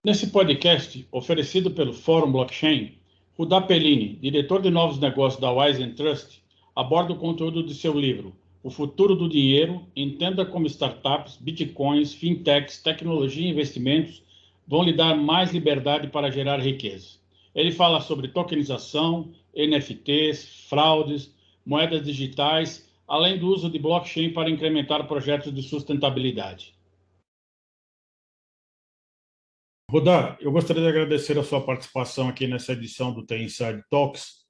Nesse podcast, oferecido pelo Fórum Blockchain, Rudá Pellini, diretor de novos negócios da Wise Trust, aborda o conteúdo de seu livro O Futuro do Dinheiro, entenda como startups, bitcoins, fintechs, tecnologia e investimentos vão lhe dar mais liberdade para gerar riqueza. Ele fala sobre tokenização, NFTs, fraudes, moedas digitais, além do uso de blockchain para incrementar projetos de sustentabilidade. Rudá, eu gostaria de agradecer a sua participação aqui nessa edição do The Inside Talks,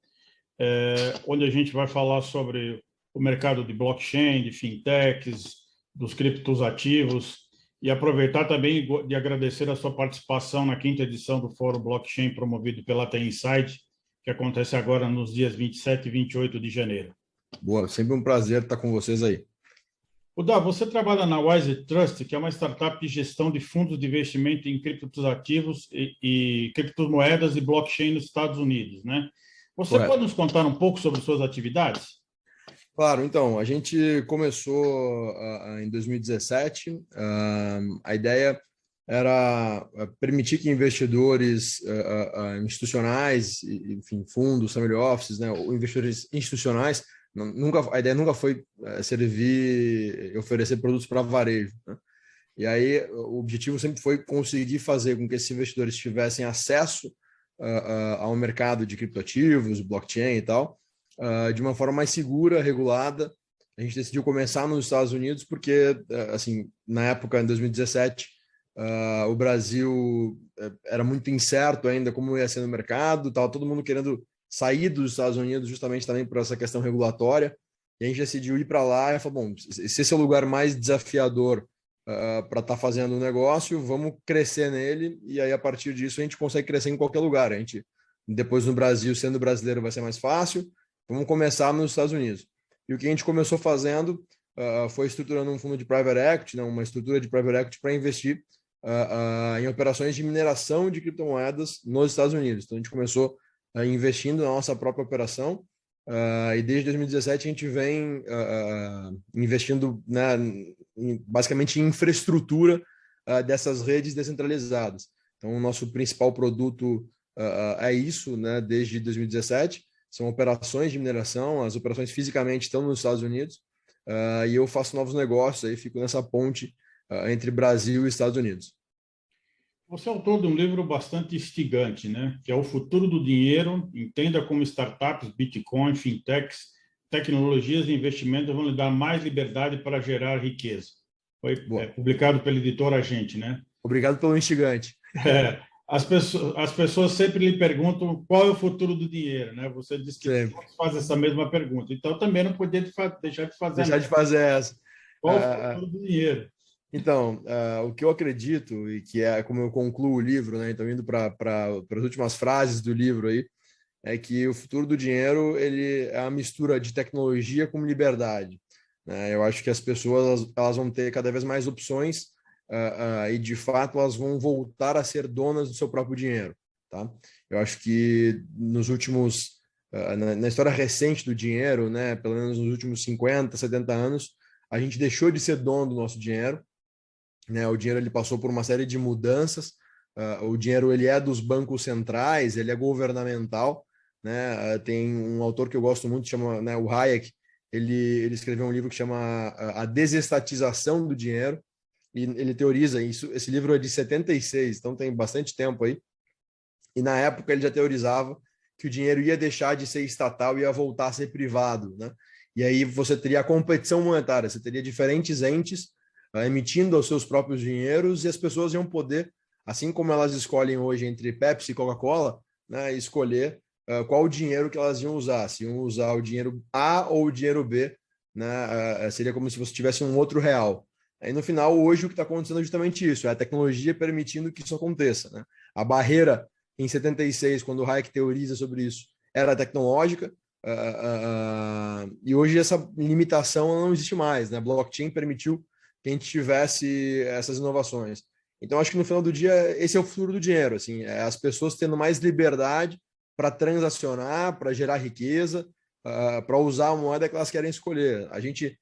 onde a gente vai falar sobre o mercado de blockchain, de fintechs, dos criptos ativos, e aproveitar também de agradecer a sua participação na quinta edição do Fórum Blockchain promovido pela The Inside, que acontece agora nos dias 27 e 28 de janeiro. Boa, sempre um prazer estar com vocês aí. Rudá, você trabalha na Wise Trust, que é uma startup de gestão de fundos de investimento em criptoativos e criptomoedas e blockchain nos Estados Unidos, né? Você Correto. pode nos contar um pouco sobre suas atividades? Claro, então, a gente começou em 2017. A ideia era permitir que investidores institucionais, enfim, fundos, family offices, né, ou investidores institucionais, a ideia nunca foi servir e oferecer produtos para varejo, né? E aí o objetivo sempre foi conseguir fazer com que esses investidores tivessem acesso ao mercado de criptoativos, blockchain e tal, de uma forma mais segura, regulada. A gente decidiu começar nos Estados Unidos porque, assim, na época, em 2017, o Brasil era muito incerto ainda como ia ser no mercado, estava todo mundo querendo sair dos Estados Unidos justamente também por essa questão regulatória, e a gente decidiu ir para lá e falou, bom, se esse é o lugar mais desafiador para estar fazendo o negócio, vamos crescer nele, e aí a partir disso a gente consegue crescer em qualquer lugar. A gente, depois no Brasil, sendo brasileiro vai ser mais fácil, vamos começar nos Estados Unidos. E o que a gente começou fazendo foi estruturando um fundo de private equity, né, uma estrutura de private equity para investir em operações de mineração de criptomoedas nos Estados Unidos. Então a gente começou investindo na nossa própria operação, e desde 2017 a gente vem investindo, né, basicamente em infraestrutura dessas redes descentralizadas. Então o nosso principal produto é isso, né, desde 2017, são operações de mineração, as operações fisicamente estão nos Estados Unidos, e eu faço novos negócios, aí fico nessa ponte entre Brasil e Estados Unidos. Você é autor de um livro bastante instigante, né? Que é O Futuro do Dinheiro, entenda como startups, bitcoin, fintechs, tecnologias e investimentos vão lhe dar mais liberdade para gerar riqueza. Foi publicado pela editora Agente, né? Obrigado pelo instigante. As pessoas sempre lhe perguntam qual é o futuro do dinheiro, né? Você disse que todos fazem essa mesma pergunta. Então, também não podia deixar de fazer essa. Qual é o futuro do dinheiro? Então, o que eu acredito, e que é como eu concluo o livro, né? Então, indo para as últimas frases do livro aí, é que o futuro do dinheiro ele é a mistura de tecnologia com liberdade, né? Eu acho que as pessoas elas vão ter cada vez mais opções e, de fato, elas vão voltar a ser donas do seu próprio dinheiro, tá? Eu acho que nos últimos... na história recente do dinheiro, né? Pelo menos nos últimos 50, 70 anos, a gente deixou de ser dono do nosso dinheiro, né? O dinheiro ele passou por uma série de mudanças. O dinheiro ele é dos bancos centrais, ele é governamental, né? Tem um autor que eu gosto muito, chama, né, o Hayek. Ele escreveu um livro que chama A Desestatização do Dinheiro, e ele teoriza isso. Esse livro é de 76, então tem bastante tempo aí. E na época ele já teorizava que o dinheiro ia deixar de ser estatal e ia voltar a ser privado, né? E aí você teria a competição monetária, você teria diferentes entes emitindo os seus próprios dinheiros, e as pessoas iam poder, assim como elas escolhem hoje entre Pepsi e Coca-Cola, né, escolher qual o dinheiro que elas iam usar, se iam usar o dinheiro A ou o dinheiro B, né, seria como se você tivesse um outro real. Aí no final, hoje, o que está acontecendo é justamente isso, é a tecnologia permitindo que isso aconteça, né? A barreira em 76, quando o Hayek teoriza sobre isso, era tecnológica, e hoje essa limitação não existe mais, né? A blockchain permitiu que a gente tivesse essas inovações. Então, acho que no final do dia, esse é o futuro do dinheiro, assim, as pessoas tendo mais liberdade para transacionar, para gerar riqueza, para usar a moeda que elas querem escolher. A gente,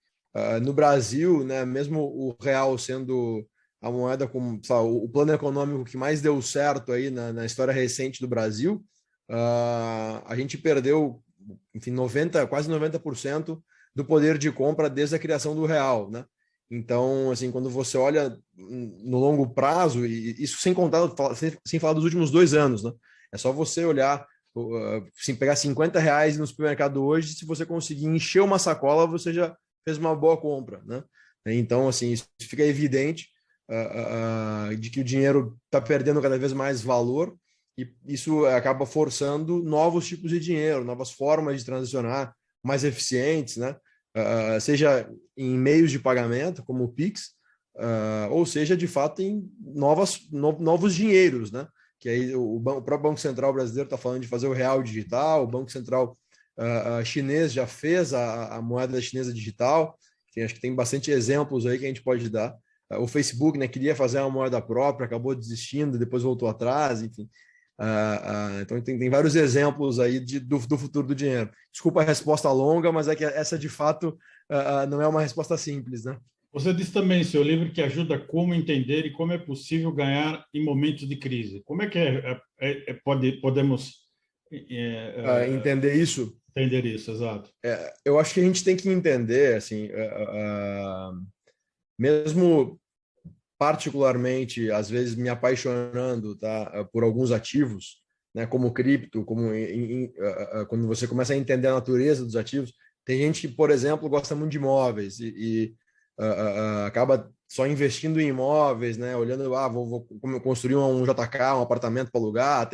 no Brasil, né, mesmo o real sendo a moeda com, sei lá, o plano econômico que mais deu certo aí na história recente do Brasil, a gente perdeu, enfim, quase 90% do poder de compra desde a criação do real, né? Então, assim, quando você olha no longo prazo, e isso sem contar, sem falar dos últimos 2 anos, né? É só você olhar, assim, pegar R$ 50 no supermercado hoje, se você conseguir encher uma sacola, você já fez uma boa compra, né? Então, assim, isso fica evidente de que o dinheiro está perdendo cada vez mais valor e isso acaba forçando novos tipos de dinheiro, novas formas de transacionar mais eficientes, né? Seja em meios de pagamento, como o Pix, ou seja, de fato, em novos dinheiros, né? Que aí o próprio Banco Central brasileiro está falando de fazer o real digital, o Banco Central chinês já fez a moeda chinesa digital. Acho que tem bastante exemplos aí que a gente pode dar. O Facebook, né, queria fazer uma moeda própria, acabou desistindo, depois voltou atrás, enfim. Então tem vários exemplos aí do futuro do dinheiro. Desculpa a resposta longa, mas é que essa de fato não é uma resposta simples, né? Você disse também em seu livro que ajuda como entender e como é possível ganhar em momentos de crise. Como é que podemos Entender isso? entender isso, exato. Eu acho que a gente tem que entender, assim, mesmo particularmente, às vezes me apaixonando, tá, por alguns ativos, né, como cripto, quando você começa a entender a natureza dos ativos, tem gente que, por exemplo, gosta muito de imóveis acaba só investindo em imóveis, né, olhando, vou construir um JK, um apartamento para alugar,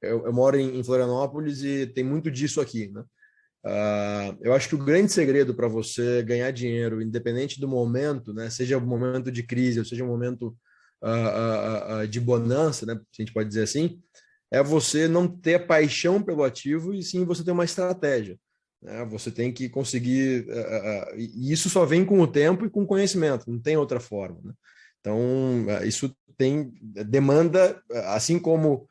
eu moro em Florianópolis e tem muito disso aqui, né? Eu acho que o grande segredo para você ganhar dinheiro, independente do momento, né, seja um momento de crise ou seja um momento de bonança, né, se a gente pode dizer assim, é você não ter paixão pelo ativo e sim você ter uma estratégia. Né? Você tem que conseguir, e isso só vem com o tempo e com o conhecimento, não tem outra forma. Né? Então, isso demanda, assim como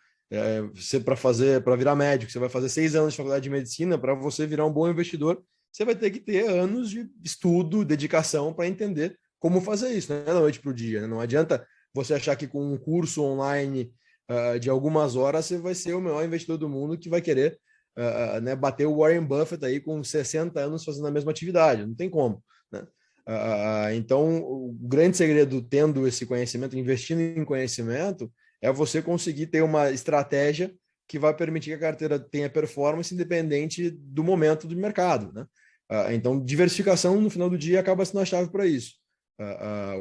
você para virar médico, você vai fazer 6 anos de faculdade de medicina, para você virar um bom investidor, você vai ter que ter anos de estudo, dedicação para entender como fazer isso, não é da noite para o dia. Né? Não adianta você achar que com um curso online de algumas horas você vai ser o melhor investidor do mundo que vai querer né, bater o Warren Buffett aí com 60 anos fazendo a mesma atividade. Não tem como. Né? Então, o grande segredo tendo esse conhecimento, investindo em conhecimento, é você conseguir ter uma estratégia que vai permitir que a carteira tenha performance independente do momento do mercado. Né? Então, diversificação, no final do dia, acaba sendo a chave para isso.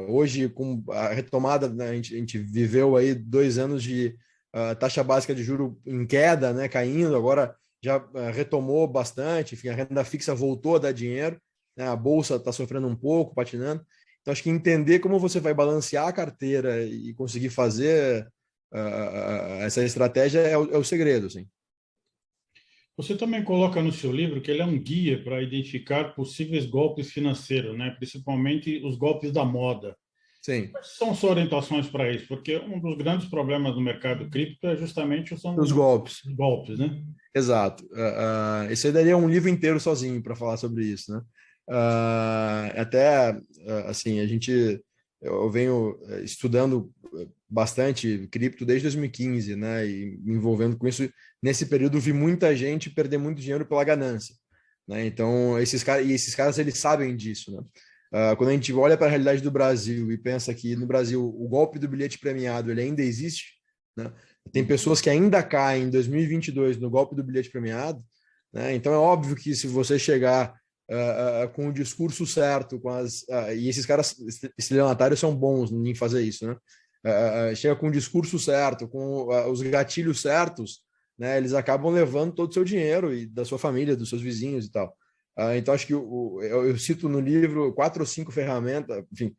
Hoje, com a retomada, né, a gente viveu aí 2 anos de taxa básica de juro em queda, né, caindo, agora já retomou bastante, enfim, a renda fixa voltou a dar dinheiro, né, a bolsa está sofrendo um pouco, patinando. Então, acho que entender como você vai balancear a carteira e conseguir fazer essa estratégia é o segredo, assim. Você também coloca no seu livro que ele é um guia para identificar possíveis golpes financeiros, né? Principalmente os golpes da moda. Sim. Quais são suas orientações para isso? Porque um dos grandes problemas do mercado cripto é justamente os Os golpes. golpes, né? Exato. Esse aí daria um livro inteiro sozinho para falar sobre isso, né? Até, assim, eu venho estudando bastante cripto desde 2015, né? E me envolvendo com isso. Nesse período, vi muita gente perder muito dinheiro pela ganância, né? Então, esses caras, eles sabem disso, né? Quando a gente olha para a realidade do Brasil e pensa que no Brasil o golpe do bilhete premiado ele ainda existe, né? Tem pessoas que ainda caem em 2022 no golpe do bilhete premiado, né? Então é óbvio que se você chegar com o discurso certo, e esses caras estelionatários são bons em fazer isso, né? Chega com o discurso certo, com os gatilhos certos, né? Eles acabam levando todo o seu dinheiro e da sua família, dos seus vizinhos e tal. Então acho que eu cito no livro 4 ou 5 ferramentas, enfim,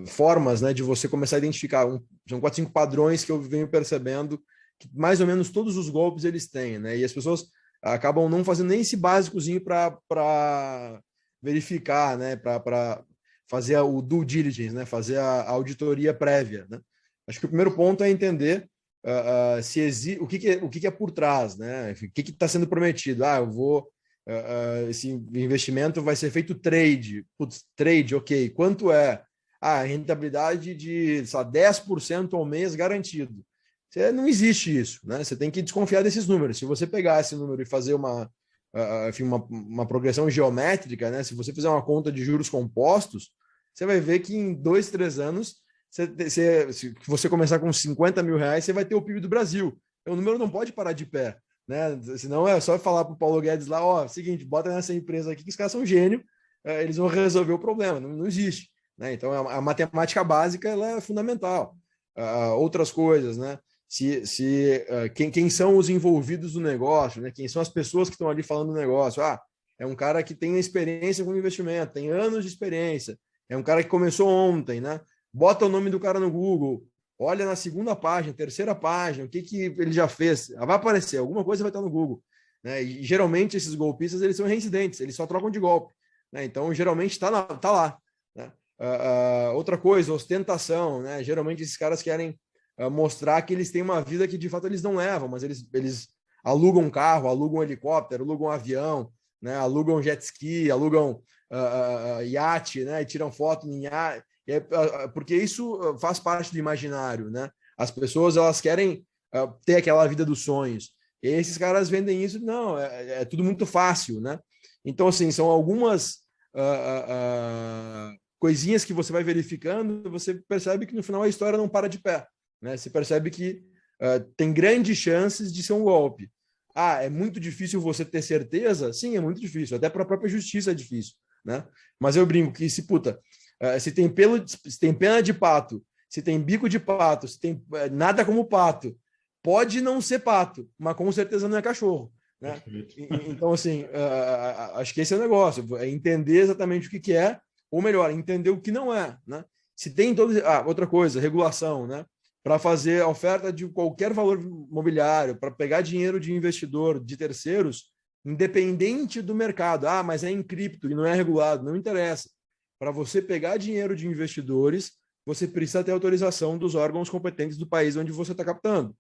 formas, né, de você começar a identificar. São 4, 5 padrões que eu venho percebendo que mais ou menos todos os golpes eles têm, né? E as pessoas acabam não fazendo nem esse básicozinho para verificar, né? Para fazer o due diligence, né? Fazer a auditoria prévia, né? Acho que o primeiro ponto é entender se o que é por trás, né? O que está sendo prometido. Eu vou esse investimento vai ser feito trade. Putz, trade, ok. Quanto é? a rentabilidade de, sei lá, 10% ao mês garantido. Não existe isso, né? Você tem que desconfiar desses números. Se você pegar esse número e fazer enfim, uma progressão geométrica, né? Se você fizer uma conta de juros compostos, você vai ver que em 2, 3 anos, se você começar com 50 mil reais, você vai ter o PIB do Brasil. O número não pode parar de pé, né? Senão é só falar para o Paulo Guedes lá, ó, seguinte, bota nessa empresa aqui que os caras são gênio, eles vão resolver o problema. Não existe, né? Então a matemática básica ela é fundamental. Outras coisas, né? Quem são os envolvidos no negócio, né? Quem são as pessoas que estão ali falando do negócio? É um cara que tem experiência com investimento, tem anos de experiência, é um cara que começou ontem, né? Bota o nome do cara no Google, olha na segunda página, terceira página, o que ele já fez. Vai aparecer, alguma coisa vai estar no Google, né? E geralmente esses golpistas eles são reincidentes, eles só trocam de golpe, né? Então geralmente está lá, né? Outra coisa, ostentação, né? Geralmente esses caras querem mostrar que eles têm uma vida que de fato eles não levam, mas eles alugam um carro, alugam um helicóptero, alugam um avião, né? Alugam jet ski, alugam iate, né? E tiram foto em iate, porque isso faz parte do imaginário, né? As pessoas elas querem ter aquela vida dos sonhos. E esses caras vendem isso, não, é tudo muito fácil, né? Então, assim, são algumas coisinhas que você vai verificando, você percebe que no final a história não para de pé. Né? Você percebe que tem grandes chances de ser um golpe. É muito difícil você ter certeza? Sim, é muito difícil. Até para a própria justiça é difícil. Né? Mas eu brinco que se tem pena de pato, se tem bico de pato, se tem nada como pato, pode não ser pato, mas com certeza não é cachorro. Né? Então, assim, acho que esse é o negócio. É entender exatamente o que é, ou melhor, entender o que não é. Né? Se tem todo... outra coisa, regulação, né? Para fazer a oferta de qualquer valor imobiliário, para pegar dinheiro de investidor, de terceiros, independente do mercado. Mas é em cripto e não é regulado, não interessa. Para você pegar dinheiro de investidores, você precisa ter autorização dos órgãos competentes do país onde você está captando.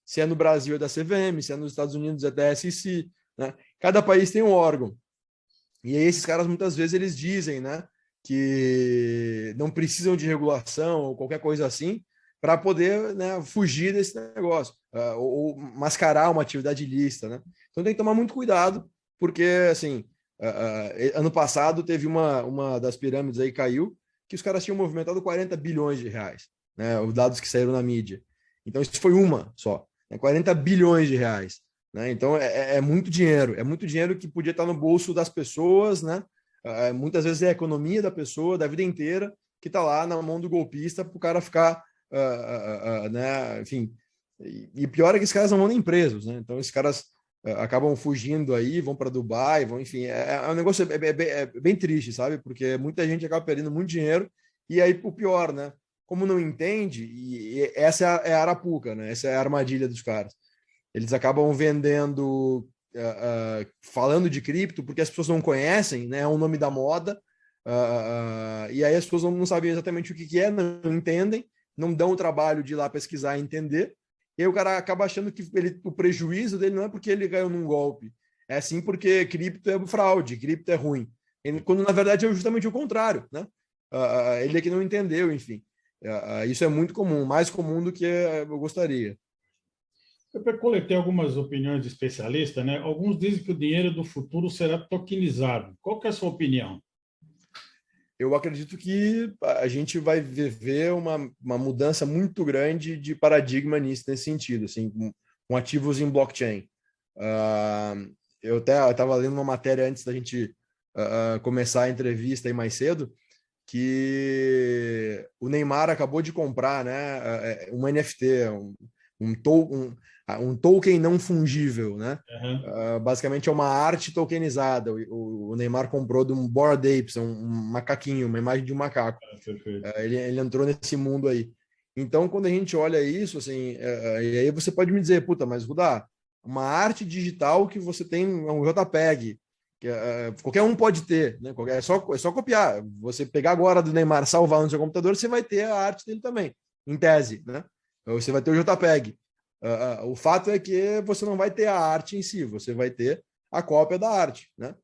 Se é no Brasil é da CVM, se é nos Estados Unidos é da SEC. Né? Cada país tem um órgão. E aí esses caras muitas vezes eles dizem, né, que não precisam de regulação ou qualquer coisa assim, para poder, né, fugir desse negócio, ou mascarar uma atividade ilícita. Né? Então tem que tomar muito cuidado, porque, assim, ano passado teve uma das pirâmides aí caiu, que os caras tinham movimentado 40 bilhões de reais, né, os dados que saíram na mídia. Então isso foi uma só, né, 40 bilhões de reais. Né? Então é muito dinheiro que podia estar no bolso das pessoas, né? Muitas vezes é a economia da pessoa, da vida inteira, que está lá na mão do golpista para o cara ficar... né? Enfim, e pior é que esses caras não vão nem presos, né? Então esses caras acabam fugindo aí, vão para Dubai, enfim, um negócio bem triste, sabe? Porque muita gente acaba perdendo muito dinheiro e aí o pior, né? Como não entende, e essa é a arapuca, né? Essa é a armadilha dos caras. Eles acabam vendendo, falando de cripto, porque as pessoas não conhecem, né? É um nome da moda, e aí as pessoas não sabem exatamente o que é, não entendem, não dão o trabalho de ir lá pesquisar e entender, e aí o cara acaba achando que o prejuízo dele não é porque ele ganhou num golpe, é sim porque cripto é fraude, cripto é ruim. Quando na verdade é justamente o contrário, né? Ele é que não entendeu, enfim. Isso é muito comum, mais comum do que eu gostaria. Eu coletei algumas opiniões de especialistas, né? Alguns dizem que o dinheiro do futuro será tokenizado. Qual que é a sua opinião? Eu acredito que a gente vai viver uma mudança muito grande de paradigma nesse sentido, assim, com ativos em blockchain. Eu estava lendo uma matéria antes da gente começar a entrevista aí mais cedo, que o Neymar acabou de comprar, né, um NFT, um token não fungível, né? Uhum. Basicamente é uma arte tokenizada. O Neymar comprou de um Bored Apes, um macaquinho, uma imagem de um macaco. Ele entrou nesse mundo aí. Então, quando a gente olha isso, assim, e aí você pode me dizer, puta, mas Rudá, uma arte digital que você tem um JPEG, que qualquer um pode ter, né? É só copiar. Você pegar agora do Neymar, salvar no seu computador, você vai ter a arte dele também, em tese, né? Você vai ter o JPEG. O fato é que você não vai ter a arte em si, você vai ter a cópia da arte, né?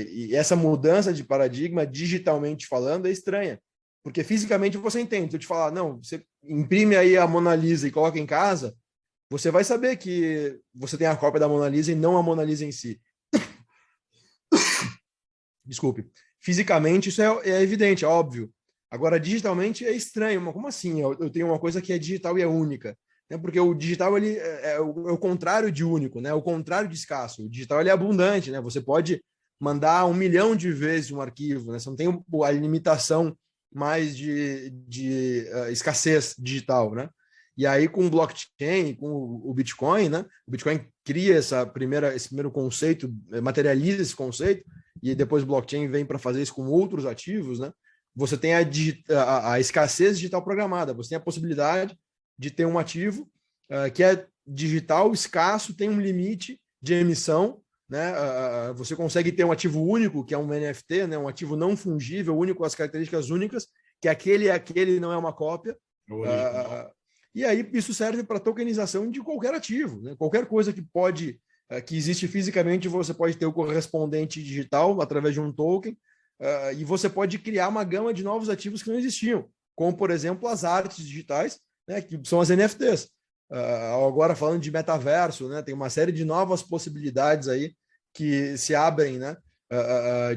E essa mudança de paradigma, digitalmente falando, é estranha, Porque fisicamente você entende. Se eu te falar, não, você imprime aí a Mona Lisa e coloca em casa, você vai saber que você tem a cópia da Mona Lisa e não a Mona Lisa em si. Desculpe. Fisicamente isso é evidente, é óbvio. Agora, digitalmente é estranho. Mas como assim? Eu tenho uma coisa que é digital e é única. Né? Porque o digital ele é o contrário de único, né? O contrário de escasso. O digital ele é abundante, né? Você pode mandar 1 milhão de vezes um arquivo, né? Você não tem a limitação mais de escassez digital, né? E aí com o blockchain, com o Bitcoin, né? O Bitcoin cria esse primeiro conceito, materializa esse conceito, e depois o blockchain vem para fazer isso com outros ativos, né? Você tem a escassez digital programada, você tem a possibilidade de ter um ativo que é digital, escasso, tem um limite de emissão, né? Você consegue ter um ativo único, que é um NFT, né? Um ativo não fungível, único, com as características únicas, que aquele não é uma cópia. E aí isso serve para tokenização de qualquer ativo, né? Qualquer coisa que existe fisicamente, você pode ter o correspondente digital através de um token, e você pode criar uma gama de novos ativos que não existiam, como, por exemplo, as artes digitais, né, que são as NFTs. Agora, falando de metaverso, né, tem uma série de novas possibilidades aí que se abrem, né,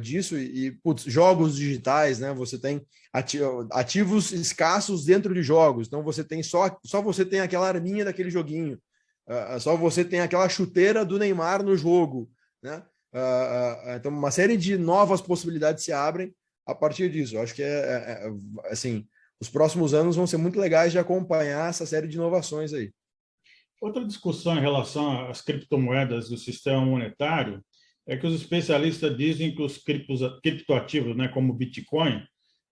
disso, putz, jogos digitais, né, você tem ativos escassos dentro de jogos, então você tem só você tem aquela arminha daquele joguinho, só você tem aquela chuteira do Neymar no jogo, né? Então, uma série de novas possibilidades se abrem a partir disso. Eu acho que assim, os próximos anos vão ser muito legais de acompanhar essa série de inovações aí. Outra discussão em relação às criptomoedas do sistema monetário é que os especialistas dizem que os criptoativos, né, como o Bitcoin,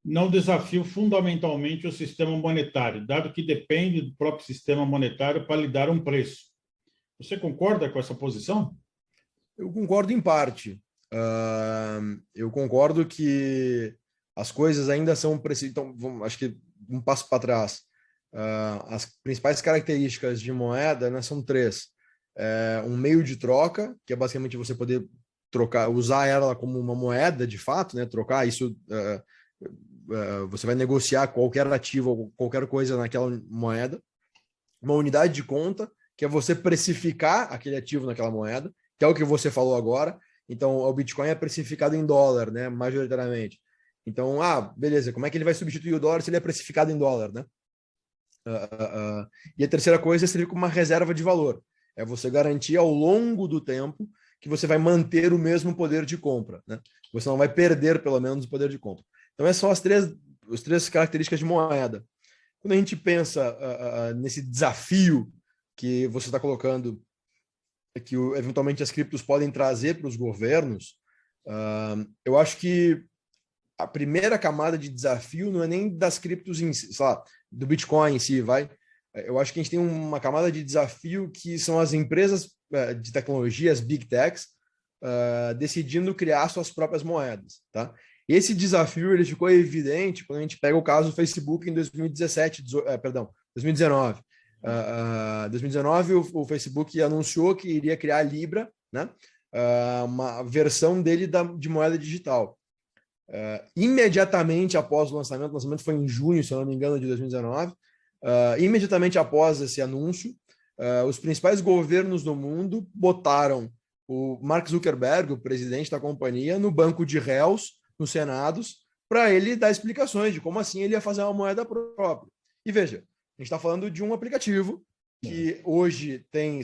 não desafiam fundamentalmente o sistema monetário, dado que depende do próprio sistema monetário para lhe dar um preço. Você concorda com essa posição? Eu concordo em parte. Eu concordo que as coisas ainda são precisas. Então, acho que um passo para trás. As principais características de moeda, né, são 3. Um meio de troca, que é basicamente você poder trocar, usar ela como uma moeda de fato, né, trocar isso. Você vai negociar qualquer ativo ou qualquer coisa naquela moeda. Uma unidade de conta, que é você precificar aquele ativo naquela moeda, que é o que você falou agora. Então, o Bitcoin é precificado em dólar, né, majoritariamente. Então, beleza, como é que ele vai substituir o dólar se ele é precificado em dólar, né? E a terceira coisa é servir como uma reserva de valor. É você garantir ao longo do tempo que você vai manter o mesmo poder de compra, né? Você não vai perder, pelo menos, o poder de compra. Então, essas são as três características de moeda. Quando a gente pensa nesse desafio que você está colocando, que eventualmente as criptos podem trazer para os governos, eu acho que a primeira camada de desafio não é nem das criptos em si, sei lá, do Bitcoin em si, vai. Eu acho que a gente tem uma camada de desafio que são as empresas de tecnologia, as big techs, decidindo criar suas próprias moedas, tá? Esse desafio ele ficou evidente quando a gente pega o caso do Facebook em 2019. 2019 o Facebook anunciou que iria criar a Libra, né? Uma versão dele de moeda digital. Imediatamente após o lançamento foi em junho, se eu não me engano, de 2019. Imediatamente após esse anúncio, os principais governos do mundo botaram o Mark Zuckerberg, o presidente da companhia, no banco de réus, nos senados, para ele dar explicações de como assim ele ia fazer uma moeda própria. E veja, a gente está falando de um aplicativo que hoje tem,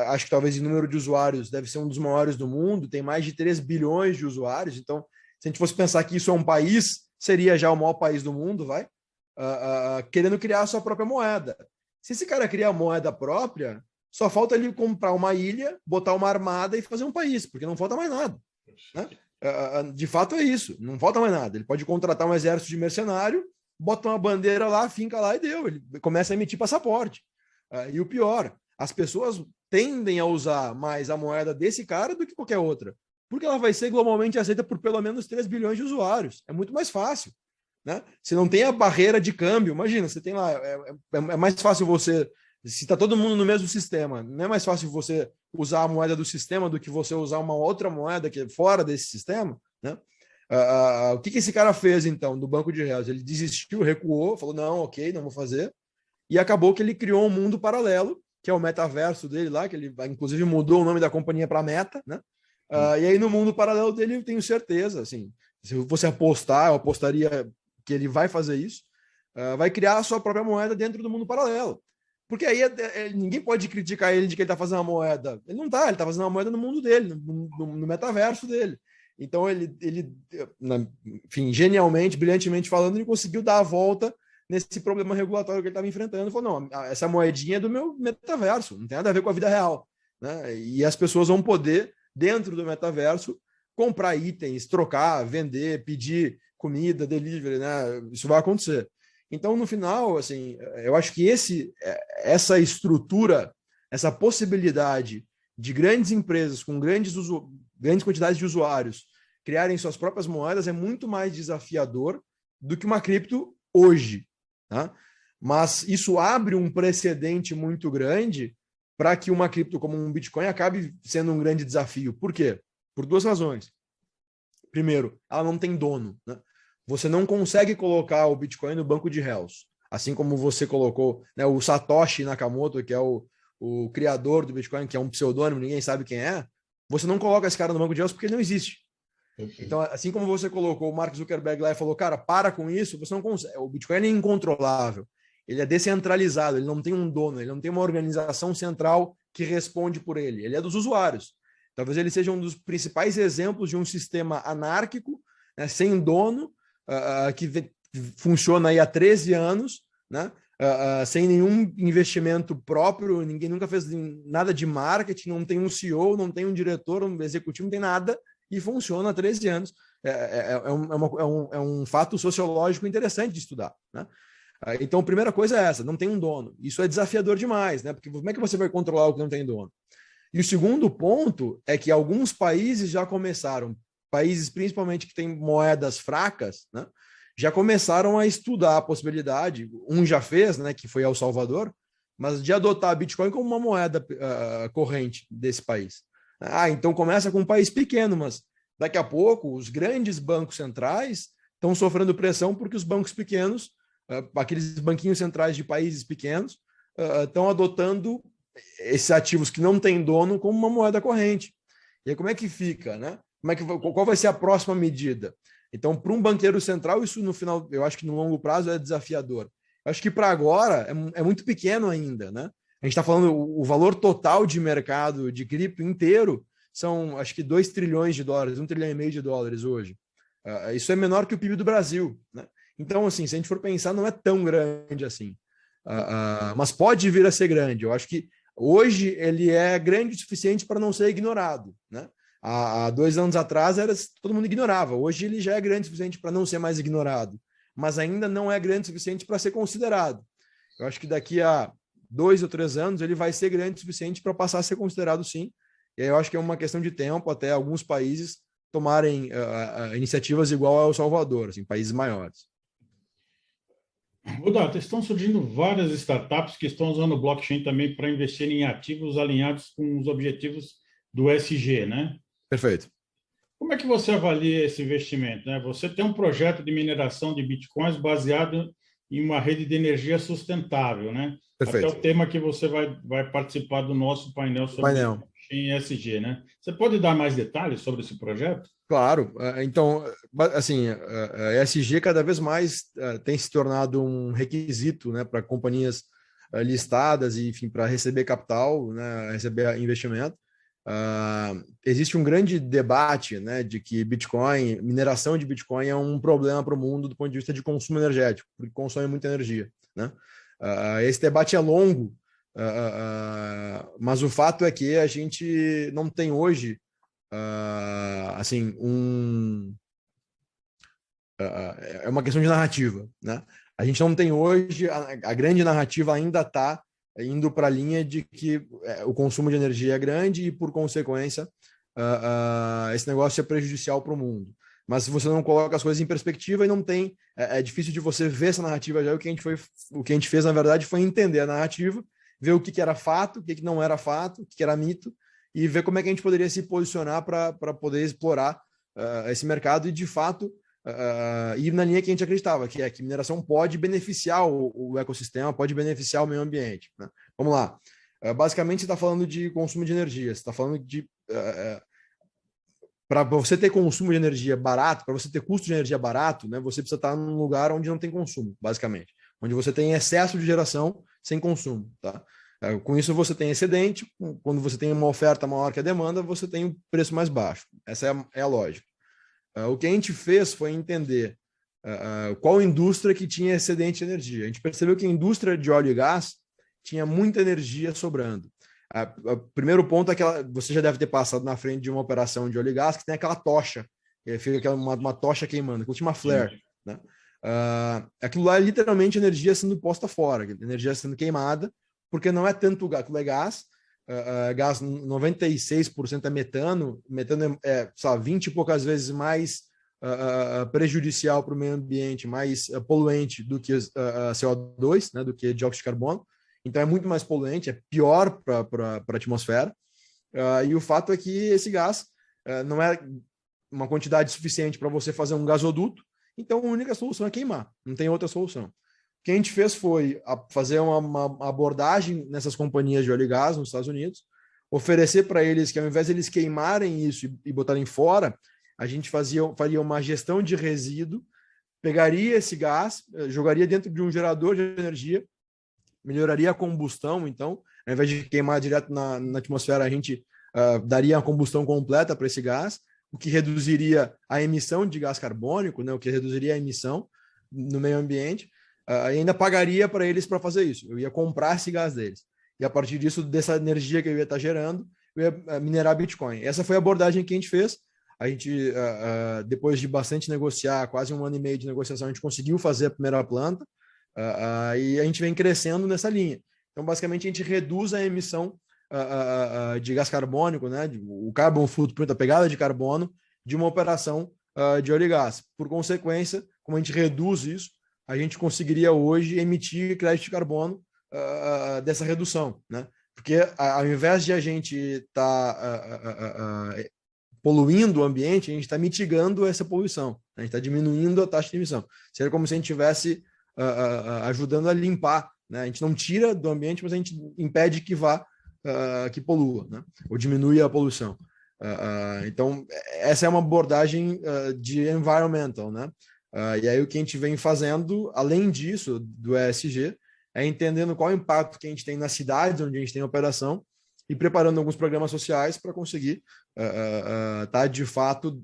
acho que talvez em número de usuários, deve ser um dos maiores do mundo, tem mais de 3 bilhões de usuários. Então, se a gente fosse pensar que isso é um país, seria já o maior país do mundo, querendo criar a sua própria moeda. Se esse cara criar a moeda própria, só falta ele comprar uma ilha, botar uma armada e fazer um país, porque não falta mais nada, né? De fato é isso, não falta mais nada. Ele pode contratar um exército de mercenário, bota uma bandeira lá, finca lá e deu. Ele começa a emitir passaporte. E o pior, as pessoas tendem a usar mais a moeda desse cara do que qualquer outra, porque ela vai ser globalmente aceita por pelo menos 3 bilhões de usuários. É muito mais fácil, né? Você não tem a barreira de câmbio. Imagina, você tem lá, é mais fácil você, se está todo mundo no mesmo sistema, não é mais fácil você usar a moeda do sistema do que você usar uma outra moeda que é fora desse sistema, né? O que esse cara fez, então, do banco de réus? Ele desistiu, recuou, falou, não, ok, não vou fazer. E acabou que ele criou um mundo paralelo, que é o metaverso dele lá, que ele, inclusive, mudou o nome da companhia para Meta, né? E aí, no mundo paralelo dele, eu tenho certeza, assim, se você apostar, eu apostaria que ele vai fazer isso, vai criar a sua própria moeda dentro do mundo paralelo. Porque aí ninguém pode criticar ele de que ele está fazendo uma moeda. Ele não está, ele está fazendo uma moeda no mundo dele, no metaverso dele. Então, enfim, genialmente, brilhantemente falando, ele conseguiu dar a volta nesse problema regulatório que ele estava enfrentando. Falou, não, essa moedinha é do meu metaverso, não tem nada a ver com a vida real. Né? E as pessoas vão poder, dentro do metaverso, comprar itens, trocar, vender, pedir comida, delivery, né? Isso vai acontecer. Então, no final, assim, eu acho que essa estrutura, essa possibilidade de grandes empresas com grandes quantidades de usuários criarem suas próprias moedas é muito mais desafiador do que uma cripto hoje. Tá? Mas isso abre um precedente muito grande para que uma cripto como um Bitcoin acabe sendo um grande desafio. Por quê? Por duas razões. Primeiro, ela não tem dono. Né? Você não consegue colocar o Bitcoin no banco de réus. Assim como você colocou, né, o Satoshi Nakamoto, que é o criador do Bitcoin, que é um pseudônimo, ninguém sabe quem é, você não coloca esse cara no banco de réus porque ele não existe. Então, assim como você colocou o Mark Zuckerberg lá e falou, cara, para com isso, você não consegue. O Bitcoin é incontrolável. Ele é descentralizado, ele não tem um dono, ele não tem uma organização central que responde por ele. Ele é dos usuários. Talvez ele seja um dos principais exemplos de um sistema anárquico, né, sem dono, que funciona aí há 13 anos, né, sem nenhum investimento próprio, ninguém nunca fez nada de marketing, não tem um CEO, não tem um diretor, um executivo, não tem nada, e funciona há 13 anos. É um fato sociológico interessante de estudar. Né? Então, a primeira coisa é essa, não tem um dono. Isso é desafiador demais, né? Porque como é que você vai controlar o que não tem dono? E o segundo ponto é que alguns países já começaram, países principalmente que têm moedas fracas, né, já começaram a estudar a possibilidade, um já fez, né, que foi El Salvador, mas de adotar Bitcoin como uma moeda corrente desse país. Então começa com um país pequeno, mas daqui a pouco os grandes bancos centrais estão sofrendo pressão porque os bancos pequenos, aqueles banquinhos centrais de países pequenos, estão adotando esses ativos que não têm dono como uma moeda corrente. E aí como é que fica, né? Qual vai ser a próxima medida? Então, para um banqueiro central, isso no final, eu acho que no longo prazo é desafiador. Eu acho que para agora é muito pequeno ainda, né? A gente está falando o valor total de mercado de cripto inteiro são, acho que 2 trilhões de dólares, 1,5 trilhão de dólares hoje. Isso é menor que o PIB do Brasil, né? Então, assim, se a gente for pensar, não é tão grande assim. Mas pode vir a ser grande. Eu acho que hoje ele é grande o suficiente para não ser ignorado, né? Há 2 anos atrás todo mundo ignorava. Hoje ele já é grande o suficiente para não ser mais ignorado, mas ainda não é grande o suficiente para ser considerado. Eu acho que daqui a 2 ou 3 anos ele vai ser grande o suficiente para passar a ser considerado, sim. E aí eu acho que é uma questão de tempo até alguns países tomarem iniciativas igual ao El Salvador, assim, países maiores. Rodata, estão surgindo várias startups que estão usando o blockchain também para investir em ativos alinhados com os objetivos do ESG, né? Perfeito. Como é que você avalia esse investimento? Né? Você tem um projeto de mineração de bitcoins baseado em uma rede de energia sustentável, né? Perfeito. Até o tema que você vai participar do nosso painel sobre blockchain e ESG, né? Você pode dar mais detalhes sobre esse projeto? Claro. Então, assim, a ESG cada vez mais tem se tornado um requisito, né, para companhias listadas e, enfim, para receber capital, né, receber investimento. Existe um grande debate, né, de que mineração de Bitcoin é um problema para o mundo do ponto de vista de consumo energético, porque consome muita energia, né? Esse debate é longo, mas o fato é que a gente não tem hoje assim é uma questão de narrativa, né? A gente não tem hoje a grande narrativa ainda está indo para a linha de que o consumo de energia é grande e, por consequência, esse negócio é prejudicial para o mundo. Mas se você não coloca as coisas em perspectiva e não tem, é difícil de você ver essa narrativa já. O que a gente fez, na verdade, foi entender a narrativa, ver o que era fato, o que não era fato, o que era mito, e ver como é que a gente poderia se posicionar para poder explorar esse mercado e, de fato, ir na linha que a gente acreditava, que é que mineração pode beneficiar o ecossistema, pode beneficiar o meio ambiente, né? Vamos lá. Basicamente, você está falando de consumo de energia, você está falando de... para você ter consumo de energia barato, para você ter custo de energia barato, né, você precisa estar num lugar onde não tem consumo, basicamente. Onde você tem excesso de geração sem consumo, tá? Com isso, você tem excedente. Quando você tem uma oferta maior que a demanda, você tem um preço mais baixo. Essa é a lógica. O que a gente fez foi entender qual indústria que tinha excedente de energia. A gente percebeu que a indústria de óleo e gás tinha muita energia sobrando. O primeiro ponto é que você já deve ter passado na frente de uma operação de óleo e gás que tem aquela tocha, fica uma tocha queimando, que chama flare, né? Aquilo lá é literalmente energia sendo posta fora, energia sendo queimada, porque não é tanto aquilo é gás, gás 96% é metano, metano é 20 e poucas vezes mais prejudicial para o meio ambiente, mais poluente do que CO2, né, do que dióxido de carbono. Então é muito mais poluente, é pior para a atmosfera. E o fato é que esse gás não é uma quantidade suficiente para você fazer um gasoduto, então a única solução é queimar, não tem outra solução. O que a gente fez foi fazer uma abordagem nessas companhias de óleo e gás nos Estados Unidos, oferecer para eles que ao invés de eles queimarem isso e botarem fora, a gente faria uma gestão de resíduo, pegaria esse gás, jogaria dentro de um gerador de energia, melhoraria a combustão, então, ao invés de queimar direto na atmosfera, a gente daria a combustão completa para esse gás, o que reduziria a emissão de gás carbônico, né, o que reduziria a emissão no meio ambiente, e ainda pagaria para eles para fazer isso. Eu ia comprar esse gás deles. E a partir disso, dessa energia que eu ia estar gerando, eu ia minerar Bitcoin. Essa foi a abordagem que a gente fez. A gente, depois de bastante negociar, quase 1 ano e meio de negociação, a gente conseguiu fazer a primeira planta, e a gente vem crescendo nessa linha. Então, basicamente, a gente reduz a emissão de gás carbônico, né, o carbon footprint, a pegada de carbono, de uma operação de óleo e gás. Por consequência, como a gente reduz isso, a gente conseguiria hoje emitir crédito de carbono dessa redução, né? Porque ao invés de a gente estar poluindo o ambiente, a gente está mitigando essa poluição, né? A gente está diminuindo a taxa de emissão. Seria como se a gente estivesse ajudando a limpar, né? A gente não tira do ambiente, mas a gente impede que que polua, né? Ou diminui a poluição. Então, essa é uma abordagem de environmental, né? E aí o que a gente vem fazendo, além disso, do ESG, é entendendo qual o impacto que a gente tem nas cidades onde a gente tem operação e preparando alguns programas sociais para conseguir estar, de fato,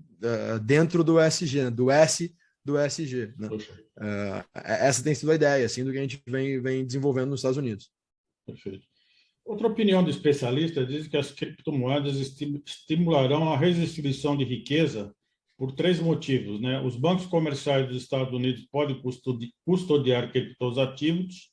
dentro do ESG, né? Do S do ESG, né? Essa tem sido a ideia, assim, do que a gente vem desenvolvendo nos Estados Unidos. Perfeito. Outra opinião do especialista diz que as criptomoedas estimularão a redistribuição de riqueza por 3 motivos, né? Os bancos comerciais dos Estados Unidos podem custodiar criptoativos,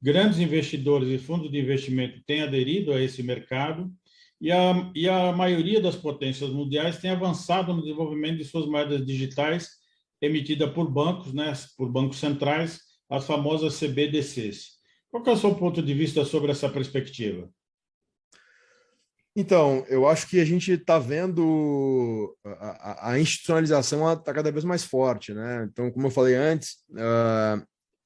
grandes investidores e fundos de investimento têm aderido a esse mercado e a maioria das potências mundiais tem avançado no desenvolvimento de suas moedas digitais emitidas por bancos, né? Por bancos centrais, as famosas CBDCs. Qual que é o seu ponto de vista sobre essa perspectiva? Então, eu acho que a gente está vendo a institucionalização está cada vez mais forte, né? Então, como eu falei antes,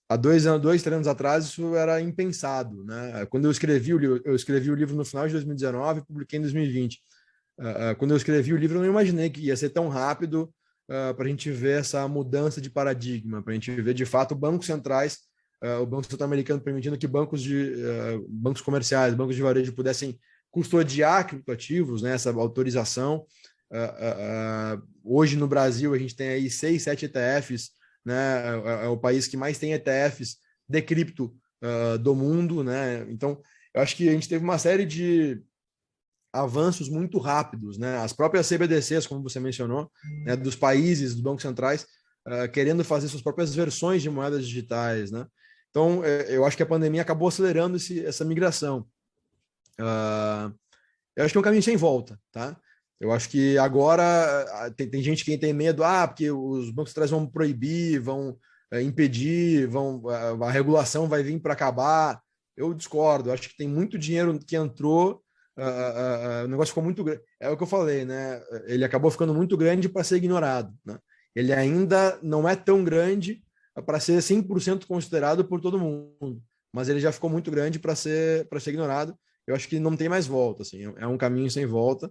há 2 anos, 3 anos atrás, isso era impensado, né? Quando eu escrevi o livro no final de 2019 e publiquei em 2020. Quando eu escrevi o livro, eu não imaginei que ia ser tão rápido para a gente ver essa mudança de paradigma, para a gente ver, de fato, bancos centrais, o Banco Central Americano permitindo que bancos comerciais, bancos de varejo pudessem custodiar criptoativos, né, essa autorização. Hoje no Brasil a gente tem aí 6, 7 ETFs, né, é o país que mais tem ETFs de cripto do mundo, né? Então eu acho que a gente teve uma série de avanços muito rápidos, né? As próprias CBDCs, como você mencionou, né, dos países, dos bancos centrais, querendo fazer suas próprias versões de moedas digitais, né? Então, eu acho que a pandemia acabou acelerando essa migração. Eu acho que é um caminho sem volta, tá? Eu acho que agora tem gente que tem medo, porque os bancos centrais vão proibir, vão impedir, a regulação vai vir para acabar. Eu discordo. Eu acho que tem muito dinheiro que entrou o negócio ficou muito grande. É o que eu falei, né? Ele acabou ficando muito grande para ser ignorado, né? Ele ainda não é tão grande para ser 100% considerado por todo mundo, mas ele já ficou muito grande para ser ignorado. Eu acho que não tem mais volta, assim, é um caminho sem volta.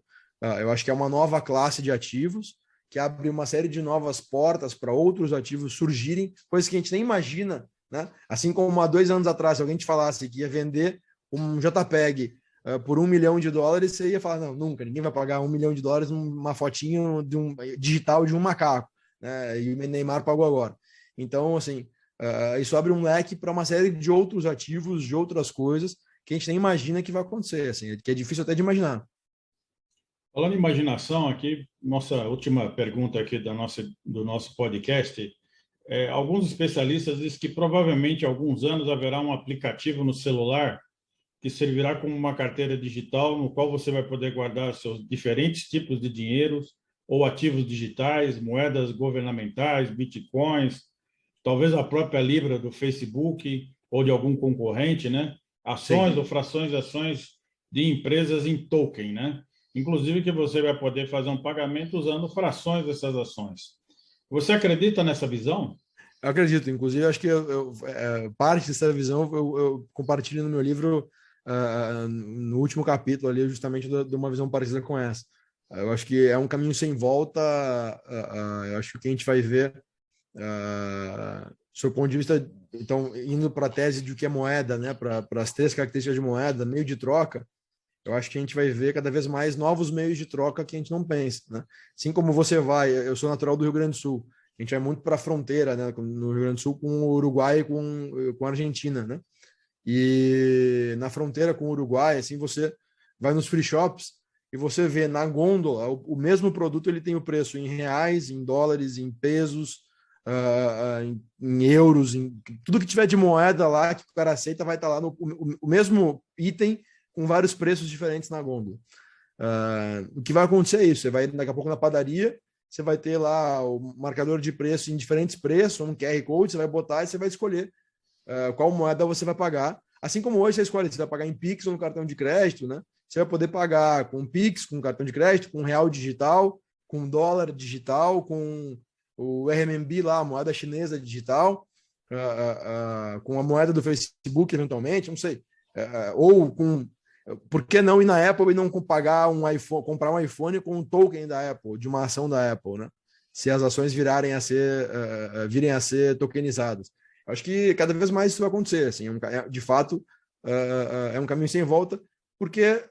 Eu acho que é uma nova classe de ativos que abre uma série de novas portas para outros ativos surgirem, coisas que a gente nem imagina, né? Assim como há 2 anos atrás, se alguém te falasse que ia vender um JPEG por US$ 1 milhão, você ia falar, não, nunca, ninguém vai pagar US$ 1 milhão numa fotinho de digital de um macaco, né? E o Neymar pagou agora. Então, assim, isso abre um leque para uma série de outros ativos, de outras coisas que a gente nem imagina que vai acontecer, assim, que é difícil até de imaginar. Falando em imaginação, aqui, nossa última pergunta aqui do nosso podcast. Alguns especialistas dizem que provavelmente, há alguns anos, haverá um aplicativo no celular que servirá como uma carteira digital no qual você vai poder guardar seus diferentes tipos de dinheiros ou ativos digitais, moedas governamentais, bitcoins, talvez a própria Libra do Facebook ou de algum concorrente, né? Ações Sim. ou frações de ações de empresas em token, né? Inclusive que você vai poder fazer um pagamento usando frações dessas ações. Você acredita nessa visão? Eu acredito, inclusive, acho que parte dessa visão eu compartilho no meu livro, no último capítulo ali, justamente de uma visão parecida com essa. Eu acho que é um caminho sem volta. Eu acho que o que a gente vai ver, do seu ponto de vista, então, indo para a tese de o que é moeda, né, para as 3 características de moeda, meio de troca, eu acho que a gente vai ver cada vez mais novos meios de troca que a gente não pensa, né? Assim como você vai, eu sou natural do Rio Grande do Sul, a gente vai muito para a fronteira, né, no Rio Grande do Sul com o Uruguai e com a Argentina, né? E na fronteira com o Uruguai, assim, você vai nos free shops e você vê na gôndola o mesmo produto, ele tem o preço em reais, em dólares, em pesos, em euros, em tudo que tiver de moeda lá que o cara aceita vai estar lá no o mesmo item com vários preços diferentes na gôndola. O que vai acontecer é isso: você vai daqui a pouco na padaria, você vai ter lá o marcador de preço em diferentes preços, um QR Code, você vai botar e você vai escolher qual moeda você vai pagar. Assim como hoje você escolhe se vai pagar em Pix ou no cartão de crédito, né? Você vai poder pagar com Pix, com cartão de crédito, com real digital, com dólar digital, com o RMB lá, a moeda chinesa digital, com a moeda do Facebook, eventualmente, não sei. Ou com por que não ir na Apple e não pagar um iPhone, comprar um iPhone com um token da Apple, de uma ação da Apple, né? Se as ações virem a ser tokenizadas. Acho que cada vez mais isso vai acontecer. Assim, de fato, é um caminho sem volta, porque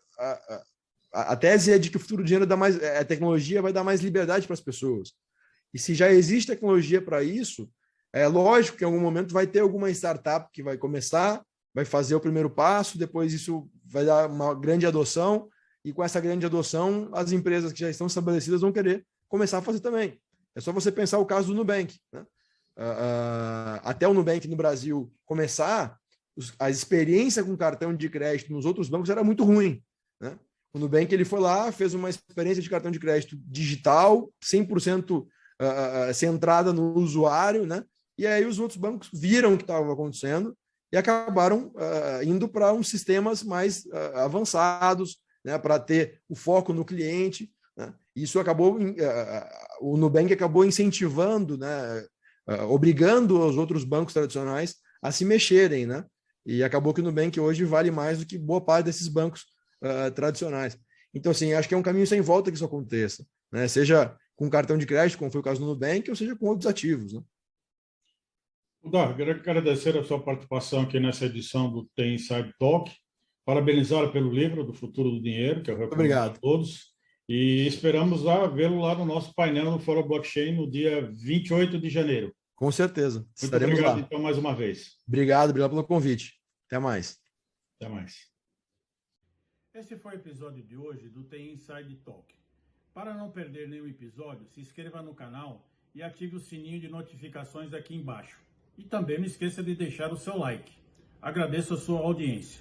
a tese é de que o futuro do dinheiro dá mais, a tecnologia vai dar mais liberdade para as pessoas. E se já existe tecnologia para isso, é lógico que em algum momento vai ter alguma startup que vai começar, vai fazer o primeiro passo, depois isso vai dar uma grande adoção, e com essa grande adoção, as empresas que já estão estabelecidas vão querer começar a fazer também. É só você pensar o caso do Nubank, né? Até o Nubank no Brasil começar, a experiência com cartão de crédito nos outros bancos era muito ruim, né? O Nubank ele foi lá, fez uma experiência de cartão de crédito digital, 100% centrada no usuário, né? E aí os outros bancos viram o que estava acontecendo e acabaram indo para uns sistemas mais avançados, né? Para ter o foco no cliente, né? Isso acabou, o Nubank acabou incentivando, né? Obrigando os outros bancos tradicionais a se mexerem, né? E acabou que o Nubank hoje vale mais do que boa parte desses bancos tradicionais. Então, assim, acho que é um caminho sem volta que isso aconteça, né? Seja com cartão de crédito, como foi o caso do Nubank, ou seja com outros ativos, né? Dar, quero agradecer a sua participação aqui nessa edição do The Inside Talk, parabenizá-lo pelo livro do Futuro do Dinheiro, que eu recomendo a Obrigado. todos, e esperamos vê-lo lá no nosso painel no Fórum Blockchain no dia 28 de janeiro. Com certeza. Muito Estaremos obrigado, lá. então, mais uma vez. Obrigado pelo convite. Até mais. Até mais. Esse foi o episódio de hoje do The Inside Talk. Para não perder nenhum episódio, se inscreva no canal e ative o sininho de notificações aqui embaixo. E também não esqueça de deixar o seu like. Agradeço a sua audiência.